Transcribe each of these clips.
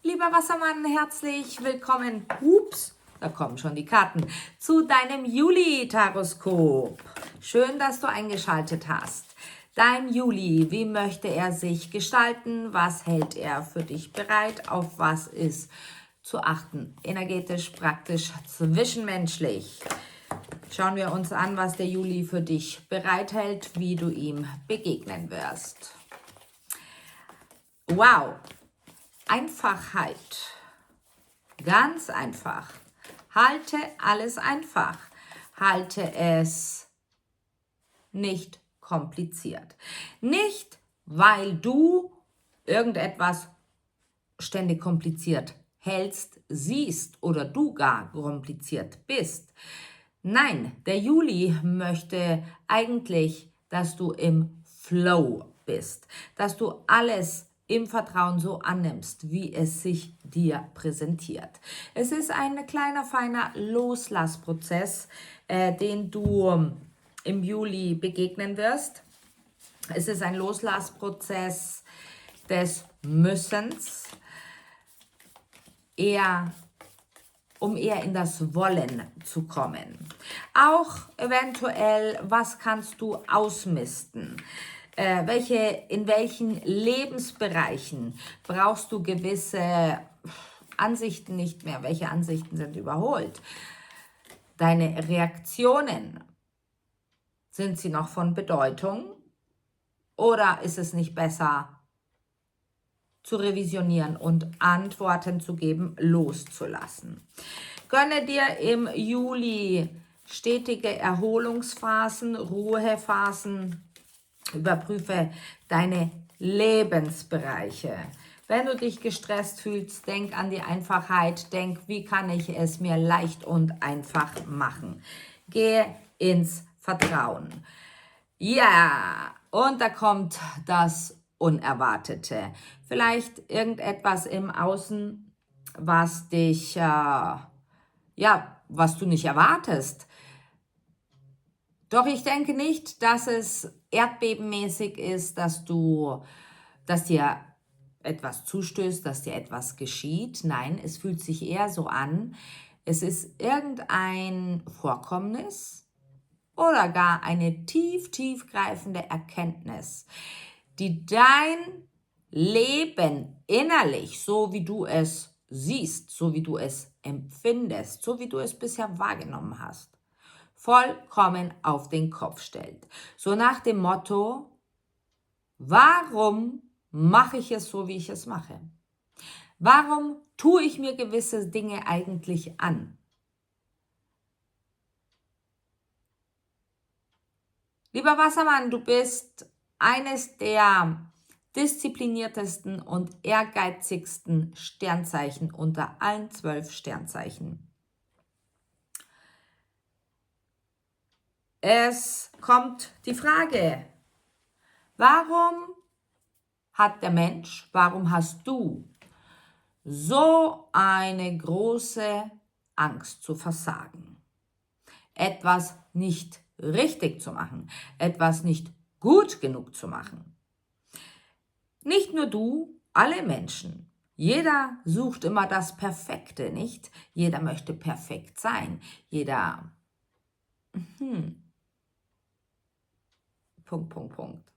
Lieber Wassermann, herzlich willkommen. Ups, da kommen schon die Karten. Zu deinem Juli-Taroskop. Schön, dass du eingeschaltet hast. Dein Juli, wie möchte er sich gestalten? Was hält er für dich bereit? Auf was ist zu achten? Energetisch, praktisch, zwischenmenschlich. Schauen wir uns an, was der Juli für dich bereithält, wie du ihm begegnen wirst. Wow! Einfachheit. Ganz einfach. Halte alles einfach. Halte es nicht kompliziert. Nicht, weil du irgendetwas ständig kompliziert hältst, siehst oder du gar kompliziert bist. Nein, der Juli möchte eigentlich, dass du im Flow bist, dass du alles im Vertrauen so annimmst, wie es sich dir präsentiert. Es ist ein kleiner, feiner Loslassprozess, den du im Juli begegnen wirst. Es ist ein Loslassprozess des Müssens, um eher in das Wollen zu kommen. Auch eventuell, was kannst du ausmisten? In welchen Lebensbereichen brauchst du gewisse Ansichten nicht mehr? Welche Ansichten sind überholt? Deine Reaktionen, sind sie noch von Bedeutung? Oder ist es nicht besser, zu revisionieren und Antworten zu geben, loszulassen? Gönne dir im Juli stetige Erholungsphasen, Ruhephasen. Überprüfe deine Lebensbereiche. Wenn du dich gestresst fühlst, denk an die Einfachheit. Denk, wie kann ich es mir leicht und einfach machen? Gehe ins Vertrauen. Ja, und da kommt das Unerwartete. Vielleicht irgendetwas im Außen, was dich, was du nicht erwartest. Doch ich denke nicht, dass es erdbebenmäßig ist, dass dir etwas zustößt, dass dir etwas geschieht. Nein, es fühlt sich eher so an, es ist irgendein Vorkommnis oder gar eine tiefgreifende Erkenntnis, die dein Leben innerlich, so wie du es siehst, so wie du es empfindest, so wie du es bisher wahrgenommen hast, vollkommen auf den Kopf stellt. So nach dem Motto, warum mache ich es so, wie ich es mache? Warum tue ich mir gewisse Dinge eigentlich an? Lieber Wassermann, du bist eines der diszipliniertesten und ehrgeizigsten Sternzeichen unter allen 12 Sternzeichen. Es kommt die Frage, warum warum hast du so eine große Angst zu versagen? Etwas nicht richtig zu machen, etwas nicht gut genug zu machen. Nicht nur du, alle Menschen. Jeder sucht immer das Perfekte, nicht? Jeder möchte perfekt sein. Jeder Punkt.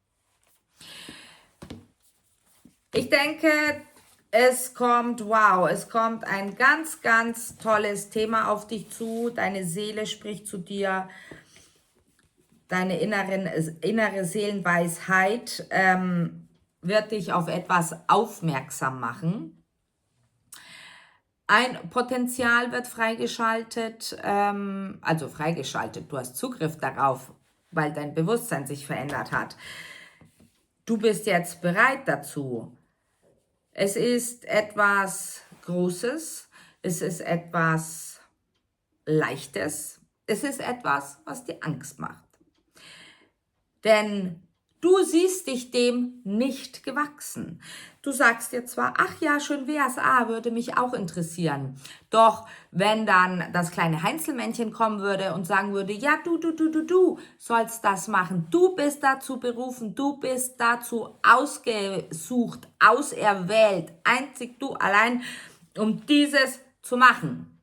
Ich denke, es kommt ein ganz tolles Thema auf dich zu. Deine Seele spricht zu dir. Deine innere Seelenweisheit wird dich auf etwas aufmerksam machen. Ein Potenzial wird freigeschaltet, du hast Zugriff darauf, weil dein Bewusstsein sich verändert hat. Du bist jetzt bereit dazu. Es ist etwas Großes, es ist etwas Leichtes, es ist etwas, was dir Angst macht. Denn Du siehst dich dem nicht gewachsen. Du sagst dir zwar, ach ja, schön wär's, würde mich auch interessieren. Doch wenn dann das kleine Heinzelmännchen kommen würde und sagen würde, ja, du sollst das machen. Du bist dazu berufen, du bist dazu ausgesucht, auserwählt, einzig du allein, um dieses zu machen.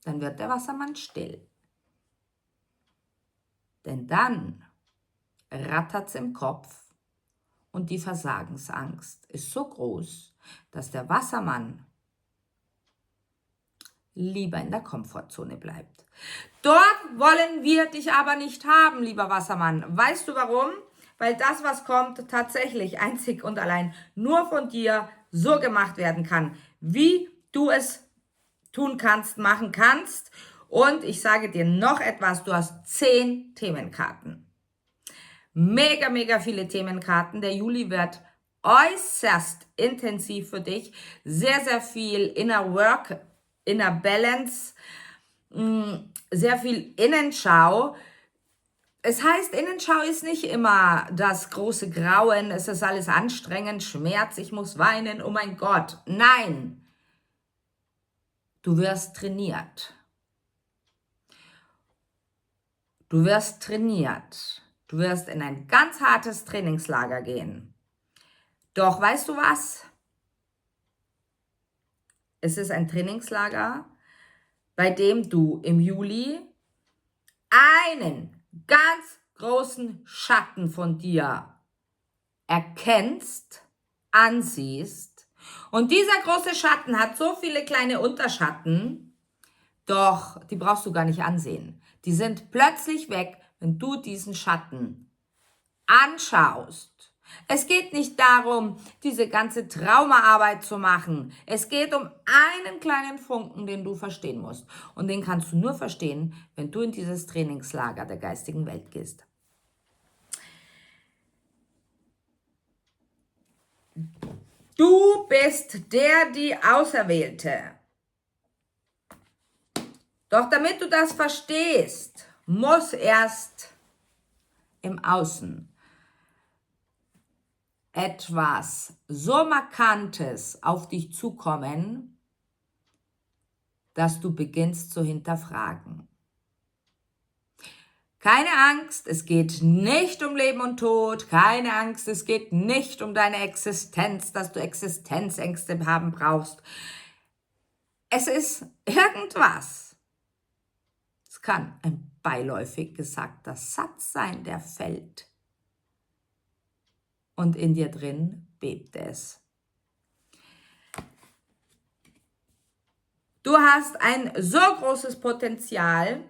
Dann wird der Wassermann still. Denn dann rattert's im Kopf und die Versagensangst ist so groß, dass der Wassermann lieber in der Komfortzone bleibt. Dort wollen wir dich aber nicht haben, lieber Wassermann. Weißt du warum? Weil das, was kommt, tatsächlich einzig und allein nur von dir so gemacht werden kann, wie du es tun kannst, machen kannst. Und ich sage dir noch etwas, du hast 10 Themenkarten. Mega, mega viele Themenkarten. Der Juli wird äußerst intensiv für dich. Sehr, sehr viel Inner Work, Inner Balance, sehr viel Innenschau. Es heißt, Innenschau ist nicht immer das große Grauen, es ist alles anstrengend, Schmerz, ich muss weinen, oh mein Gott. Nein, du wirst trainiert. Du wirst trainiert. Du wirst in ein ganz hartes Trainingslager gehen. Doch weißt du was? Es ist ein Trainingslager, bei dem du im Juli einen ganz großen Schatten von dir erkennst, ansiehst. Und dieser große Schatten hat so viele kleine Unterschatten, doch die brauchst du gar nicht ansehen. Die sind plötzlich weg, wenn du diesen Schatten anschaust. Es geht nicht darum, diese ganze Traumaarbeit zu machen. Es geht um einen kleinen Funken, den du verstehen musst. Und den kannst du nur verstehen, wenn du in dieses Trainingslager der geistigen Welt gehst. Du bist die Auserwählte. Doch damit du das verstehst, muss erst im Außen etwas so Markantes auf dich zukommen, dass du beginnst zu hinterfragen. Keine Angst, es geht nicht um Leben und Tod. Keine Angst, es geht nicht um deine Existenz, dass du Existenzängste haben brauchst. Es ist irgendwas. Es kann ein beiläufig gesagter Satz sein, der fällt. Und in dir drin bebt es. Du hast ein so großes Potenzial,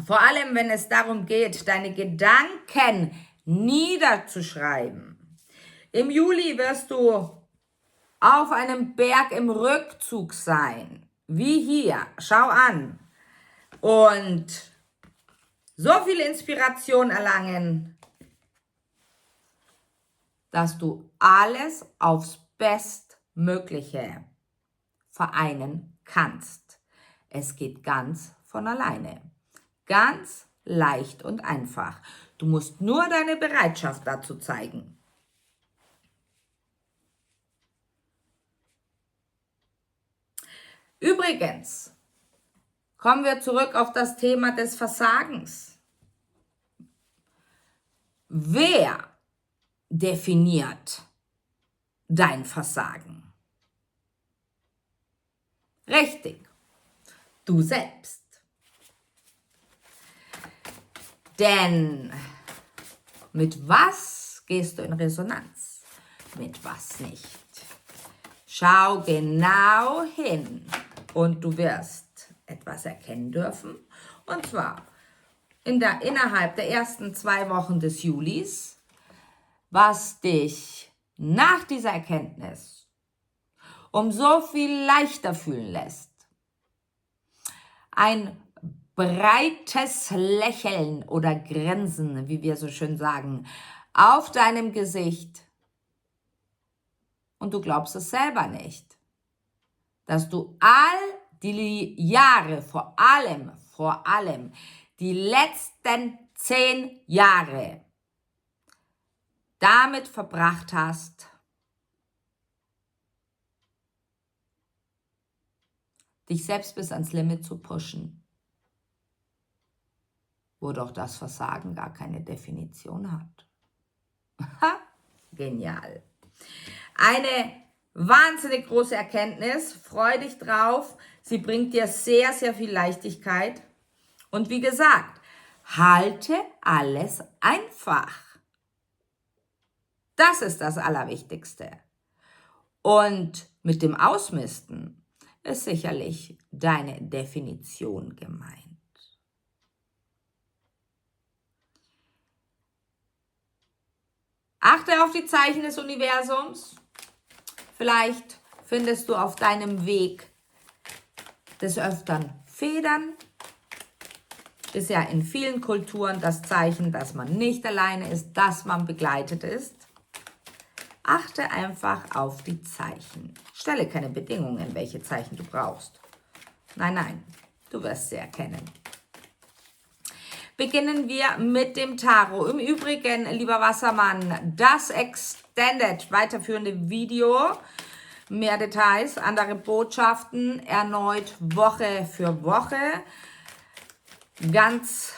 vor allem wenn es darum geht, deine Gedanken niederzuschreiben. Im Juli wirst du auf einem Berg im Rückzug sein, wie hier, schau an. Und so viel Inspiration erlangen, dass du alles aufs Bestmögliche vereinen kannst. Es geht ganz von alleine. Ganz leicht und einfach. Du musst nur deine Bereitschaft dazu zeigen. Übrigens, kommen wir zurück auf das Thema des Versagens. Wer definiert dein Versagen? Richtig, du selbst. Denn mit was gehst du in Resonanz? Mit was nicht? Schau genau hin und du wirst etwas erkennen dürfen. Und zwar innerhalb der ersten 2 Wochen des Julis, was dich nach dieser Erkenntnis um so viel leichter fühlen lässt. Ein breites Lächeln oder Grinsen, wie wir so schön sagen, auf deinem Gesicht. Und du glaubst es selber nicht, dass du all die Jahre, vor allem die letzten 10 Jahre damit verbracht hast, dich selbst bis ans Limit zu pushen, wo doch das Versagen gar keine Definition hat. Ha, genial. Eine wahnsinnig große Erkenntnis, freu dich drauf, sie bringt dir sehr, sehr viel Leichtigkeit. Und wie gesagt, halte alles einfach. Das ist das Allerwichtigste. Und mit dem Ausmisten ist sicherlich deine Definition gemeint. Achte auf die Zeichen des Universums. Vielleicht findest du auf deinem Weg des Öfteren Federn. Ist ja in vielen Kulturen das Zeichen, dass man nicht alleine ist, dass man begleitet ist. Achte einfach auf die Zeichen. Stelle keine Bedingungen, welche Zeichen du brauchst. Nein, nein, du wirst sie erkennen. Beginnen wir mit dem Tarot. Im Übrigen, lieber Wassermann, das Extended weiterführende Video, mehr Details, andere Botschaften, erneut Woche für Woche, ganz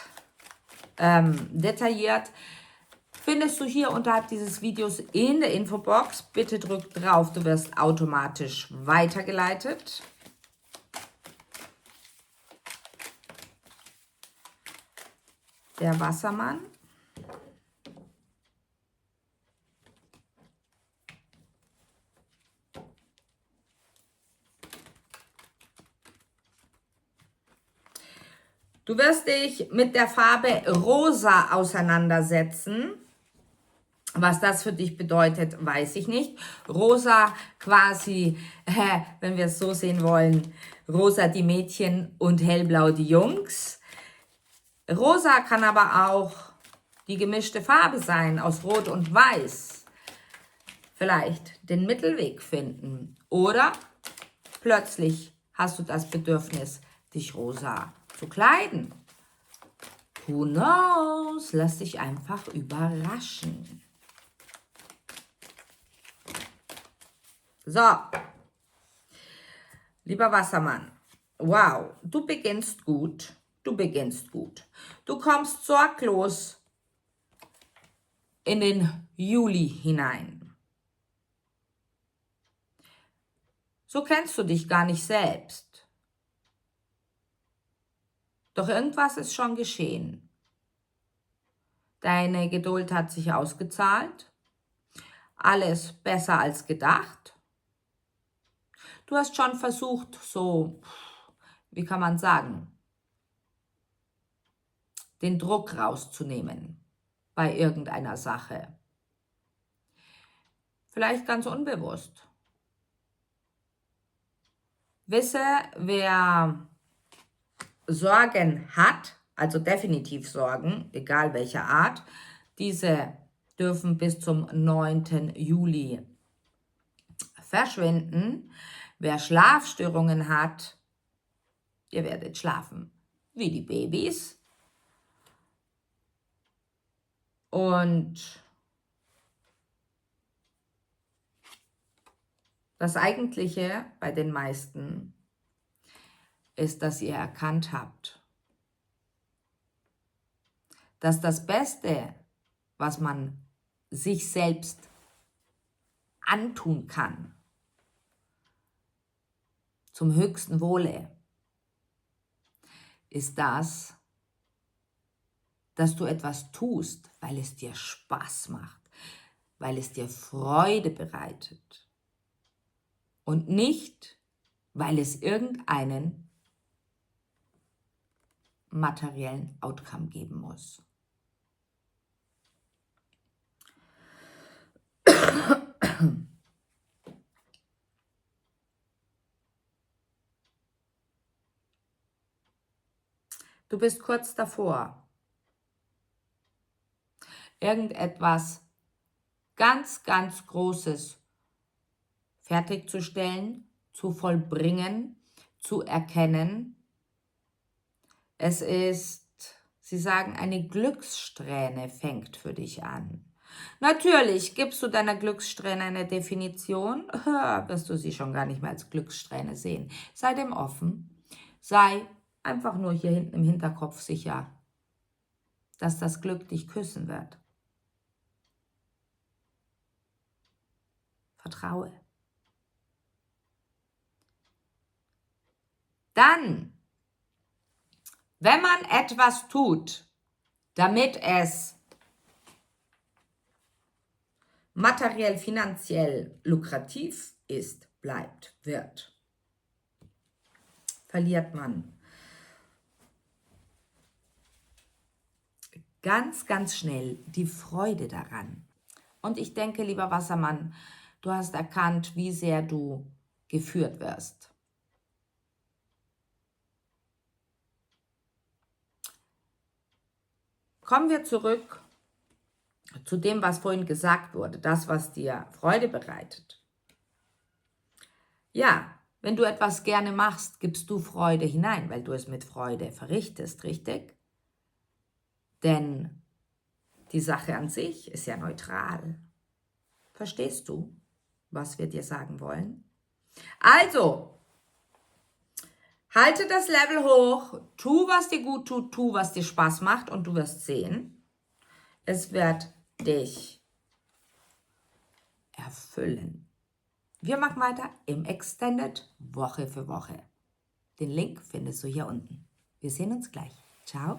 detailliert, findest du hier unterhalb dieses Videos in der Infobox. Bitte drück drauf, du wirst automatisch weitergeleitet. Der Wassermann. Du wirst dich mit der Farbe Rosa auseinandersetzen. Was das für dich bedeutet, weiß ich nicht. Rosa quasi, wenn wir es so sehen wollen, rosa die Mädchen und hellblau die Jungs. Rosa kann aber auch die gemischte Farbe sein aus Rot und Weiß. Vielleicht den Mittelweg finden. Oder plötzlich hast du das Bedürfnis, dich rosa zu kleiden. Who knows? Lass dich einfach überraschen. So, lieber Wassermann, wow, du beginnst gut. Du beginnst gut. Du kommst sorglos in den Juli hinein. So kennst du dich gar nicht selbst. Doch irgendwas ist schon geschehen. Deine Geduld hat sich ausgezahlt. Alles besser als gedacht. Du hast schon versucht, so, wie kann man sagen, den Druck rauszunehmen bei irgendeiner Sache. Vielleicht ganz unbewusst. Wisse, wer Sorgen hat, also definitiv Sorgen, egal welcher Art, diese dürfen bis zum 9. Juli verschwinden. Wer Schlafstörungen hat, ihr werdet schlafen wie die Babys. Und das Eigentliche bei den meisten ist, dass ihr erkannt habt, dass das Beste, was man sich selbst antun kann, zum höchsten Wohle, ist das, dass du etwas tust, weil es dir Spaß macht, weil es dir Freude bereitet und nicht, weil es irgendeinen materiellen Outcome geben muss. Du bist kurz davor, irgendetwas ganz, ganz Großes fertigzustellen, zu vollbringen, zu erkennen. Es ist Sie sagen, eine Glückssträhne fängt für dich an. Natürlich, gibst du deiner Glückssträhne eine Definition, wirst du sie schon gar nicht mehr als Glückssträhne sehen. Sei dem offen, sei einfach nur hier hinten im Hinterkopf sicher, dass das Glück dich küssen wird. Vertraue. Dann, wenn man etwas tut, damit es materiell, finanziell lukrativ ist, bleibt, wird, verliert man ganz, ganz schnell die Freude daran. Und ich denke, lieber Wassermann, du hast erkannt, wie sehr du geführt wirst. Kommen wir zurück zu dem, was vorhin gesagt wurde, das, was dir Freude bereitet. Ja, wenn du etwas gerne machst, gibst du Freude hinein, weil du es mit Freude verrichtest, richtig? Denn die Sache an sich ist ja neutral. Verstehst du, was wir dir sagen wollen? Also, halte das Level hoch, tu, was dir gut tut, tu, was dir Spaß macht und du wirst sehen, es wird dich erfüllen. Wir machen weiter im Extended Woche für Woche. Den Link findest du hier unten. Wir sehen uns gleich. Ciao.